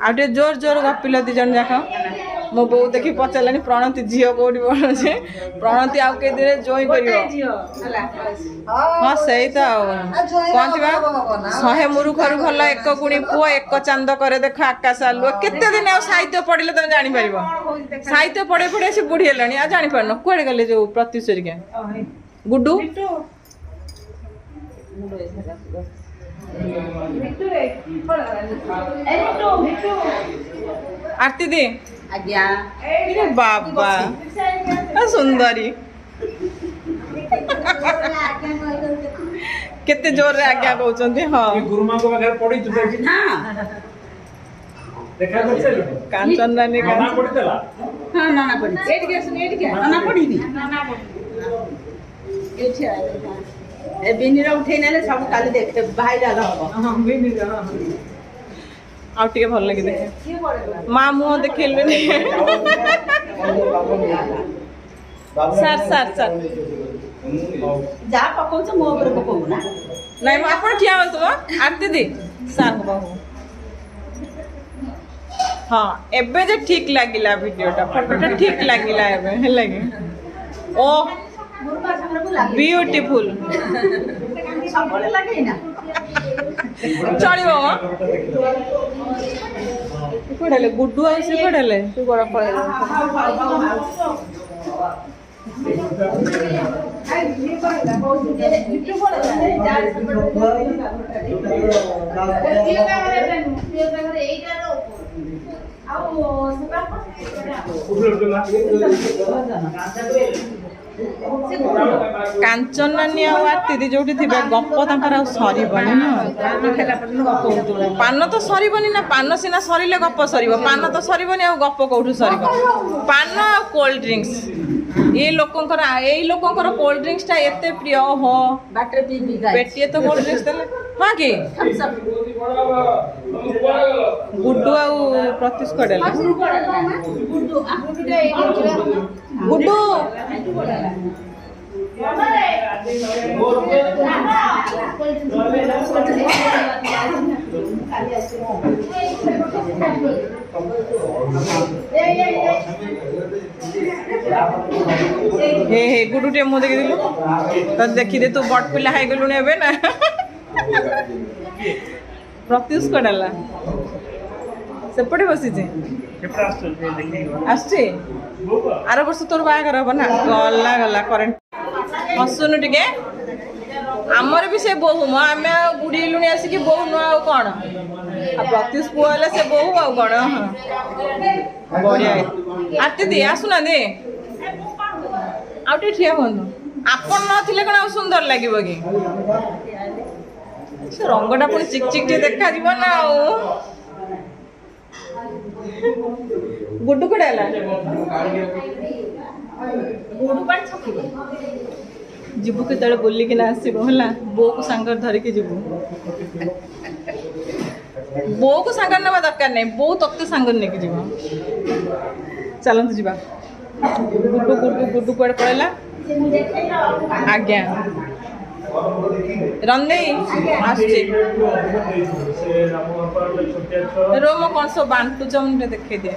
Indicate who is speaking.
Speaker 1: आउटे जोर जोर गपिल दी जन जाक मो बो देखी पचारानी प्रणति झील कौटी बनुचे प्रणति आउ के दिन जोई कर हाँ से कहती 100 मुरुखर भल एक गुणी पुओ एक चांद करे देख आकाश आलु केते दिन आ साहित्य पढ़ले तुम जापर साहित्य पढ़े पढ़े से बुढ़ी है आ जापार कड़े गले जो प्रत्युषरी के गुड्डू आरती दी
Speaker 2: आज्ञा
Speaker 1: बाबा सुंदरी केते जोर रे आज्ञा कहउचंती हां
Speaker 3: गुरुमा को बगैर पड़ी तू देखि
Speaker 2: ना
Speaker 3: देखा करछे
Speaker 1: कांचन नानी का
Speaker 3: ना पड़ी देला
Speaker 2: हां ना पड़ी एट के ना पड़ी भी ना पड़ी एठी आ ए बिनीरा उठे नेले सब काली देखे भाई दादा हो हां बिनीरा
Speaker 1: आउ टिके भल लगे देखे मां मुंह देखिले नै सर सर सर
Speaker 2: जा पकाउ छ मो ऊपर पकाउ ना
Speaker 1: नै म अपन ठिया हो तो आरती दी सार बाहु हां एबे जे ठीक लागिला वीडियोटा फोटोटा ठीक लागिला एबे हे लागे ओ ब्यूटीफुल
Speaker 2: सबले लागे ना
Speaker 1: चलिबो पढ़ले गुड्डू आ से पढ़ले तू बड़ा पढ़ले कांचन नानी आरती जो गप तर सरबनी पान तो सरबनी ना पान सीना सरिले गप सर पान तो सरबनी आ गप कौटू सर पान आ कोल्ड ड्रिंक्स ये लोकंकर कोल्ड ड्रिंक्स टा एते प्रिय हो
Speaker 2: बाटर पी पी
Speaker 1: पेटिए तो कोल्ड ड्रिंक्स देले हां की गुड्डू आ प्रत्युष कडेला गुड्डू हे हे गुड्डू टे मुझे देखी तो देखी दे तू बड़ पिला हाई गलुनी एबे ना प्रत्युष कडाला सेपटे बसी आसचे आर वर्ष तोर बाहागर हम ना गला गला करेन्ट हसुनु टिके आमर भी से बोहू म आम बुढ़ी लुणी आसिक बोहू नुआ आ कौन प्रत्युष पुआ से बोहू आ कौन बढ़िया आरती दी आसुना दे आउटे ठिया हूँ आपन नथिले कौन आ सुंदर लगे कि से रंगटा पुणी चिकचिक टे देखा जीव ना गुड्डू कड़े जीवु के बुलिकिना आसबो है बो को सांग धरिकी जीवु बो को सांग ना दरकार नहीं बो तत्ते सांग नहीं जीव चलतु जीवा गुड्डू गुड्डू गुड्डू कड़े पड़ेगा आज्ञा रंदे रो मो कौन सब बांटू चमटे देखे दिए